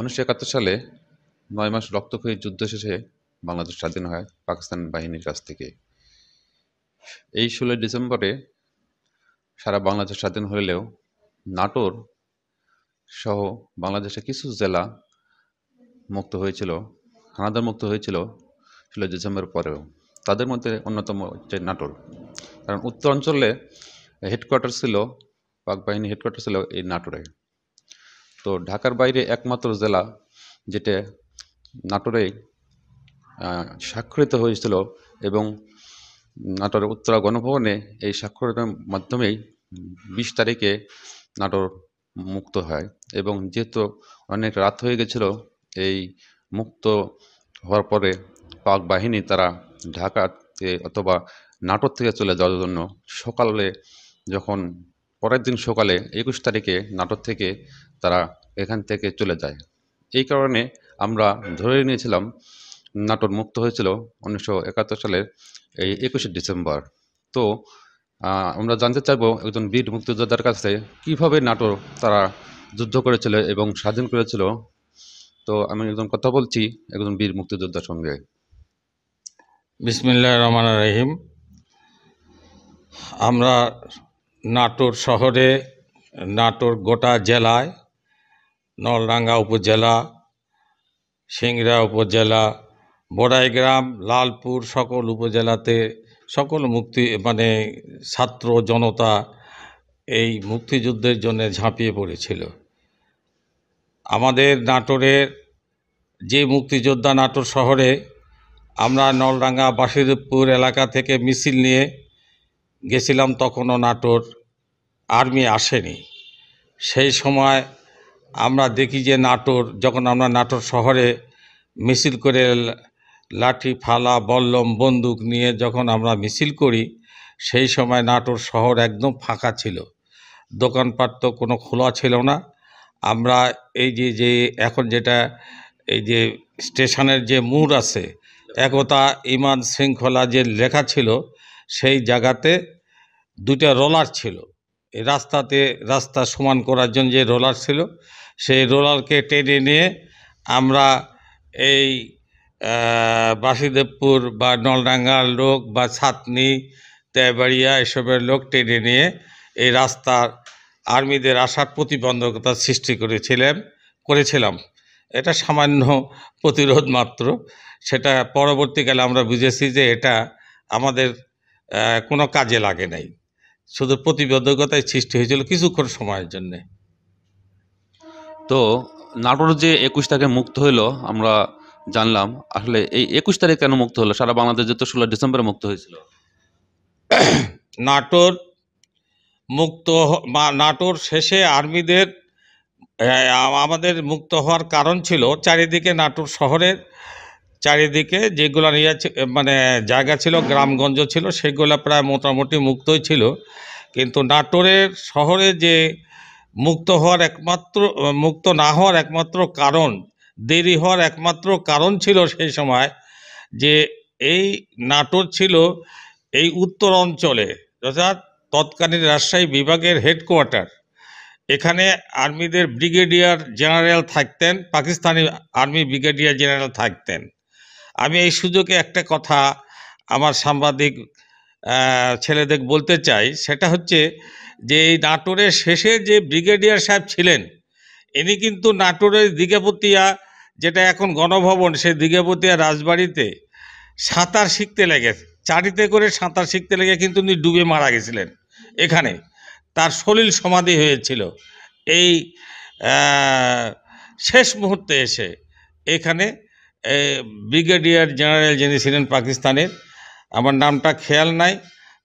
1971 সালে ৯ মাস রক্তক্ষয়ী যুদ্ধ শেষে বাংলাদেশ স্বাধীন হয় পাকিস্তান বাহিনীর কাছ থেকে। এই ১৬ ডিসেম্বরে সারা বাংলাদেশ স্বাধীন হলেও নাটোর সহ বাংলাদেশের কিছু জেলা মুক্ত হয়েছিল, হানাদার মুক্ত হয়েছিল ১৬ ডিসেম্বর পরেও। তাদের মধ্যে অন্যতম হচ্ছে নাটোর। কারণ উত্তরাঞ্চলে হেডকোয়ার্টার ছিল, পাক বাহিনী হেডকোয়ার্টার ছিল এই নাটোরে। তো ঢাকার বাইরে একমাত্র জেলা যেটা নাটোরে স্বাক্ষরিত হয়েছিল এবং নাটোরের উত্তরা গণভবনে এই স্বাক্ষরের মাধ্যমেই ২০ তারিখে নাটোর মুক্ত হয়। এবং যেহেতু অনেক রাত হয়ে গেছিল, এই মুক্ত হওয়ার পরে পাক বাহিনী তারা ঢাকাতে অথবা নাটোর থেকে চলে যাওয়ার জন্য সকালে যখন পরের দিন সকালে ২১ তারিখে নাটোর থেকে তারা এখান থেকে চলে যায়। এই কারণে আমরা ধরে নিয়েছিলাম নাটোর মুক্ত হয়েছিল ১৯৭১ সালের এই ২১শে ডিসেম্বর। তো আমরা জানতে চাইবো একজন বীর মুক্তিযোদ্ধার কাছে কিভাবে নাটোর তারা যুদ্ধ করেছিল এবং স্বাধীন করেছিল। তো আমি একজন কথা বলছি একজন বীর মুক্তিযোদ্ধার সঙ্গে। বিসমিল্লাহির রহমানির রহিম। আমরা নাটোর শহরে, নাটোর গোটা জেলায়, নলডাঙ্গা উপজেলা, সিংড়া উপজেলা, বড়াইগ্রাম, লালপুর সকল উপজেলাতে সকল ছাত্র জনতা এই মুক্তিযুদ্ধের জন্য ঝাঁপিয়ে পড়েছিল। আমাদের নাটোরের যে মুক্তিযোদ্ধা নাটোর শহরে, আমরা নলডাঙ্গা বাসুদেবপুর এলাকা থেকে মিছিল নিয়ে গেছিলাম, তখনও নাটোর আর্মি আসেনি। সেই সময় আমরা দেখি যে যখন আমরা নাটোর শহরে মিছিল করে লাঠি, ফালা, বল্লম, বন্দুক নিয়ে যখন আমরা মিছিল করি, সেই সময় নাটোর শহর একদম ফাঁকা ছিল, দোকানপাট তো কোনো খোলা ছিল না। আমরা এই যে এখন যেটা এই যে স্টেশনের যে মোড় আছে, একতা, ইমান, শৃঙ্খলা যে লেখা ছিল, সেই জায়গাতে দুইটা রোলার ছিল। এই রাস্তা সমান করার জন্য যে রোলার ছিল, সেই রোলারকে টেনে নিয়ে আমরা এই বাসুদেবপুর বা নলডাঙ্গার লোক বা ছাতনি, তেবাড়িয়া এসবের লোক টেনে নিয়ে এই রাস্তার আর্মিদের আসার প্রতিবন্ধকতা সৃষ্টি করেছিলাম। এটা সামান্য প্রতিরোধ মাত্র। সেটা পরবর্তীকালে আমরা বুঝেছি যে এটা আমাদের কোনো কাজে লাগে নাই, শুধু প্রতিবন্ধকতায় সৃষ্টি হয়েছিল কিছুক্ষণ সময়ের জন্যে। তো নাটোর যে ২১ তারিখে মুক্ত হইলো আমরা জানলাম, আসলে এই ২১ তারিখ কেন মুক্ত হলো? সারা বাংলাদেশ যেহেতু ১৬ ডিসেম্বরে মুক্ত হয়েছিল। নাটোর শেষে আর্মিদের আমাদের মুক্ত হওয়ার কারণ ছিল, চারিদিকে নাটোর শহরের চারিদিকে যেগুলো জায়গা ছিল, গ্রামগঞ্জ ছিল, সেগুলো প্রায় মোটামুটি মুক্তই ছিল। কিন্তু নাটোরের শহরে যে মুক্ত না হওয়ার একমাত্র কারণ, দেরি হওয়ার একমাত্র কারণ ছিল সেই সময় যে এই নাটোর ছিল এই উত্তর অঞ্চলে, অর্থাৎ তৎকালীন রাজশাহী বিভাগের হেডকোয়ার্টার। এখানে আর্মিদের ব্রিগেডিয়ার জেনারেল থাকতেন, পাকিস্তানি আর্মি ব্রিগেডিয়ার জেনারেল থাকতেন। আমি এই সুযোগে একটা কথা আমার সাংবাদিক ছেলেদের বলতে চাই, সেটা হচ্ছে যে এই নাটোরের শেষে যে ব্রিগেডিয়ার সাহেব ছিলেন, ইনি কিন্তু নাটোরের দিঘাপতিয়া, যেটা এখন গণভবন, সেই দিঘাপতিয়া রাজবাড়িতে সাঁতার শিখতে লেগে, চারিতে করে সাঁতার শিখতে লেগে কিন্তু উনি ডুবে মারা গেছিলেন। এখানে তার সলিল সমাধি হয়েছিল। এই শেষ মুহূর্তে এসে এখানে ব্রিগেডিয়ার জেনারেল যিনি ছিলেন পাকিস্তানের, আমার নামটা খেয়াল নাই,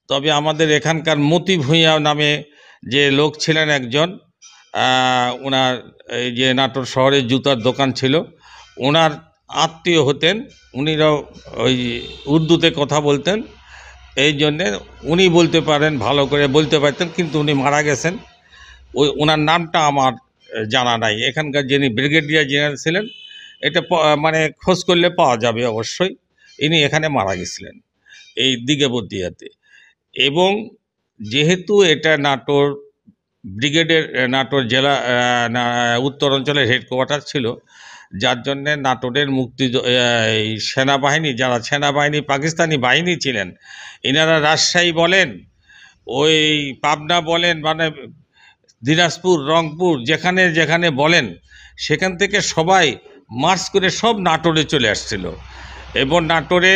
তবে আমাদের এখানকার মতি ভূঁইয়া নামে যে লোক ছিলেন একজন, ওনার এই যে নাটোর শহরে জুতার দোকান ছিল, ওনার আত্মীয় হতেন। উনিরাও ওই উর্দুতে কথা বলতেন, এই জন্যে উনি বলতে পারেন, ভালো করে বলতে পারতেন, কিন্তু উনি মারা গেছেন। ওনার নামটা আমার জানা নাই। এখানকার যিনি ব্রিগেডিয়ার জেনারেল ছিলেন, এটা খোঁজ করলে পাওয়া যাবে অবশ্যই। ইনি এখানে মারা গেছিলেন এই দিঘাপতিয়াতে। এবং যেহেতু এটা নাটোর ব্রিগেডের নাটোর জেলা উত্তর অঞ্চলের হেডকোয়ার্টার ছিল, যার জন্যে নাটোরের এই সেনাবাহিনী, যারা সেনাবাহিনী পাকিস্তানি বাহিনী ছিলেন, এনারা রাজশাহী বলেন, ওই পাবনা বলেন, মানে দিনাজপুর, রংপুর, যেখানে যেখানে বলেন, সেখান থেকে সবাই মার্চ করে সব নাটোরে চলে আসছিল। এবং নাটোরে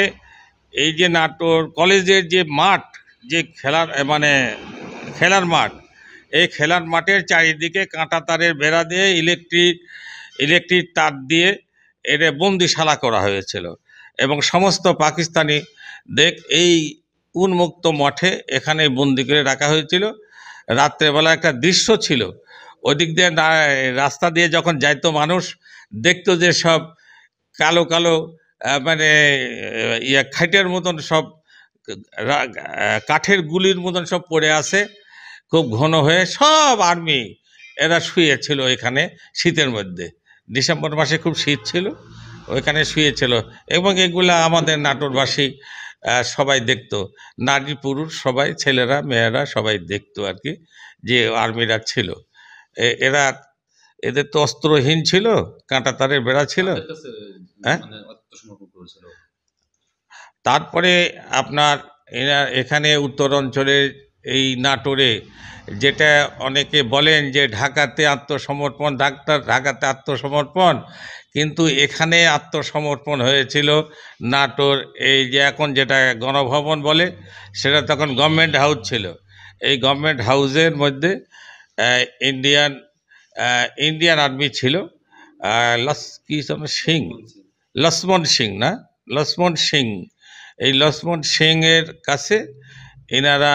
এই যে নাটোর কলেজের যে মাঠ, যে খেলার মাঠ, এই খেলার মাঠের চারিদিকে কাঁটা তারের বেড়া দিয়ে ইলেকট্রিক তার দিয়ে এটা বন্দিশালা করা হয়েছিল। এবং সমস্ত পাকিস্তানি এই উন্মুক্ত মাঠে এখানে বন্দি করে রাখা হয়েছিল। রাত্রেবেলা একটা দৃশ্য ছিল, ওদিক দিয়ে রাস্তা দিয়ে যখন যাইতো মানুষ, দেখতো যে সব কালো কালো মানে খাইটের মতন সব কাঠের গুলির মতন সব পড়ে আছে, খুব ঘন হয়ে সব আর্মি এরা শুয়েছিল এখানে শীতের মধ্যে। ডিসেম্বর মাসে খুব শীত ছিল, ওইখানে শুয়েছিল। এবং এগুলা আমাদের নাটোরবাসী সবাই দেখতো, নারী পুরুষ সবাই, ছেলেরা মেয়েরা সবাই দেখতো আর কি, যে আর্মিরা ছিল। এরা, এদের তো অস্ত্রহীন ছিল, কাঁটা তারের বেড়া ছিল। হ্যাঁ, তারপরে আপনার এখানে উত্তর অঞ্চলের এই নাটোরে, যেটা অনেকে বলেন যে ঢাকাতে আত্মসমর্পণ, ঢাকাতে আত্মসমর্পণ, কিন্তু এখানে আত্মসমর্পণ হয়েছিল নাটোর। এই যে এখন যেটা গণভবন বলে, সেটা তখন গভর্নমেন্ট হাউস ছিল। এই গভর্নমেন্ট হাউসের মধ্যে ইন্ডিয়ান ইন্ডিয়ান আর্মি ছিল, কি সিং, লক্ষ্মণ সিং না, লক্ষ্মণ সিং। এই লক্ষ্মণ সিংয়ের কাছে এনারা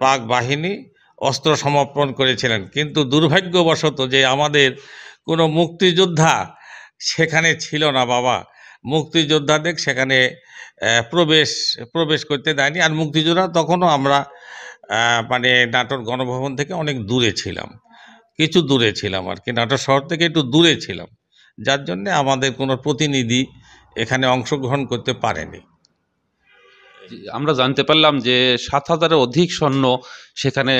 পাক বাহিনী অস্ত্র সমর্পণ করেছিলেন। কিন্তু দুর্ভাগ্যবশত যে আমাদের কোনো মুক্তিযোদ্ধা সেখানে ছিল না বাবা, মুক্তিযোদ্ধাদের সেখানে প্রবেশ করতে দেয়নি। আর মুক্তিযোদ্ধা তখনও আমরা মানে নাটোর গণভবন থেকে অনেক দূরে ছিলাম, কিছু দূরে ছিলাম আর কি, নাটোর শহর থেকে একটু দূরে ছিলাম, যার জন্যে আমাদের কোনো প্রতিনিধি এখানে অংশগ্রহণ করতে পারেনি। আমরা জানতে পারলাম যে 7,000-এর অধিক সৈন্য সেখানে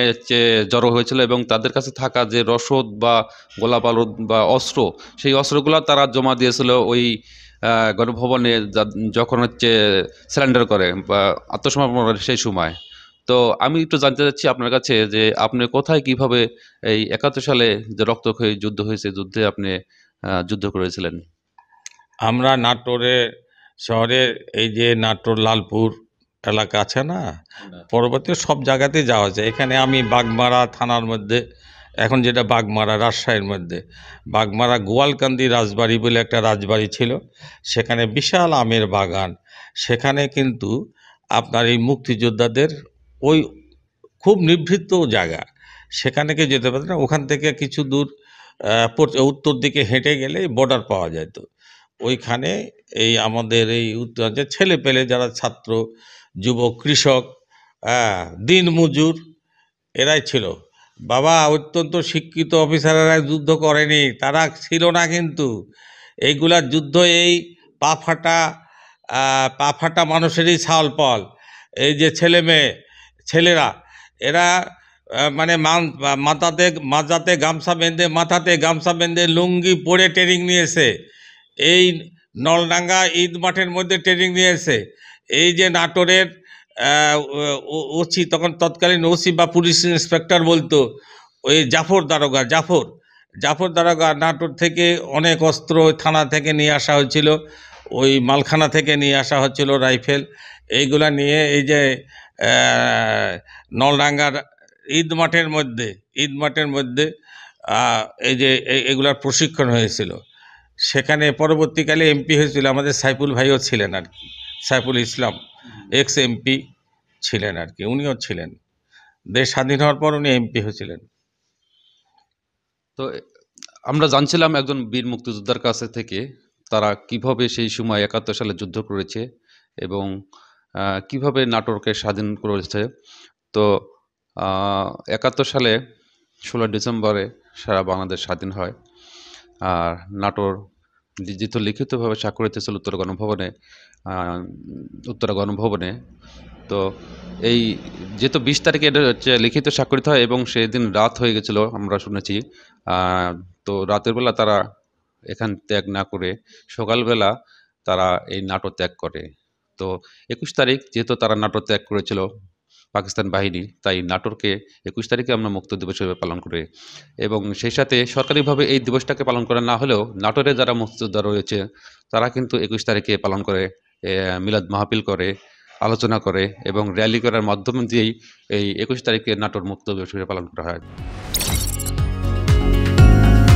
জড়ো হয়েছিল এবং তাদের কাছে থাকা যে রসদ বা গোলা বারুদ বা অস্ত্র, সেই অস্ত্রগুলো তারা জমা দিয়েছিল ওই গণভবনে, যখন সারেন্ডার করে বা আত্মসমর্পণ করে সেই সময়। তো আমি একটু জানতে চাচ্ছি আপনার কাছে যে আপনি কোথায়, কিভাবে এই 71 সালে যে রক্তক্ষয়ী যুদ্ধ হয়েছে, যুদ্ধে আপনি যুদ্ধ করেছিলেন? আমরা নাটোরে শহরের এই যে নাটোর লালপুর এলাকা আছে না, পরবর্তী সব জায়গাতেই যাওয়া যায়। এখানে আমি বাগমারা থানার মধ্যে, এখন যেটা বাগমারা রাজশাহীর মধ্যে, বাগমারা গোয়ালকান্দি রাজবাড়ি বলে একটা রাজবাড়ি ছিল, সেখানে বিশাল আমের বাগান। সেখানে কিন্তু আপনার এই মুক্তিযোদ্ধাদের ওই খুব নিভৃত জায়গা, সেখানে কেউ যেতে পারত না। ওখান থেকে কিছু দূর উত্তর দিকে হেঁটে গেলে বর্ডার পাওয়া যেত। ওইখানে এই আমাদের এই উত্তরাঞ্চলের ছেলে পেলে যারা ছাত্র, যুবক, কৃষক, দিন মজুর, এরাই ছিল বাবা। অত্যন্ত শিক্ষিত অফিসাররা যুদ্ধ করেনি, তারা ছিল না। কিন্তু এইগুলা যুদ্ধ এই পা ফাটা মানুষেরই ছাল পল। এই যে ছেলেরা, এরা মানে মাথাতে গামছা বেঁধে লুঙ্গি পরে ট্রেনিং নিয়েছে। এই নলডাঙ্গা ঈদ মাঠের মধ্যে ট্রেনিং নিয়েছে। এই যে নাটোরের ওসি, তখন তৎকালীন ওসি বা পুলিশ ইন্সপেক্টর বলতো, ওই জাফর দারোগা নাটোর থেকে অনেক অস্ত্র থানা থেকে নিয়ে আসা হয়েছিল, ওই মালখানা থেকে নিয়ে আসা হচ্ছিল রাইফেল। এইগুলা নিয়ে এই যে নলডাঙ্গার ঈদ মাঠের মধ্যে এই যে এগুলার প্রশিক্ষণ হয়েছিল। সেখানে পরবর্তীকালে এমপি হয়েছিল আমাদের সাইফুল ভাইও ছিলেন আর কি, সাইফুল ইসলাম এক্স এমপি ছিলেন আর কি, উনিও ছিলেন। দেশ স্বাধীন হওয়ার পর উনি এমপি হয়েছিলেন। তো আমরা জানছিলাম একজন বীর মুক্তিযোদ্ধার কাছে থেকে তারা কিভাবে সেই সময় 71 সালে যুদ্ধ করেছে এবং কিভাবে নাটোরকে স্বাধীন করেছে। তো 71 সালে 16 ডিসেম্বরে সারা বাংলাদেশ স্বাধীন হয়। আর নাটোর লিখিতভাবে স্বাক্ষরিত ছিল উত্তরা গণভবনে। তো এই যেহেতু ২০ তারিখে এটা হচ্ছে লিখিত স্বাক্ষরিত হয় এবং সেদিন রাত হয়ে গেছিল আমরা শুনেছি। তো রাতের বেলা তারা এখান ত্যাগ না করে সকালবেলা তারা এই নাটো ত্যাগ করে। তো ২১ তারিখ যেহেতু তারা নাটো ত্যাগ করেছিল পাকিস্তান বাহিনী, তাই নাটোরকে ২১ তারিখে আমরা মুক্ত দিবস হিসেবে পালন করি এবং সেই সাথে সরকারিভাবে এই দিবসটাকে পালন করা না হলেও নাটোরে যারা মুক্তিযোদ্ধা রয়েছে তারা কিন্তু ২১ তারিখে পালন করে, মিলাদ মাহফিল করে, আলোচনা করে এবং র‍্যালি করার মাধ্যম দিয়েই এই ২১ তারিখে নাটোর মুক্ত দিবস হিসেবে পালন করা হয়।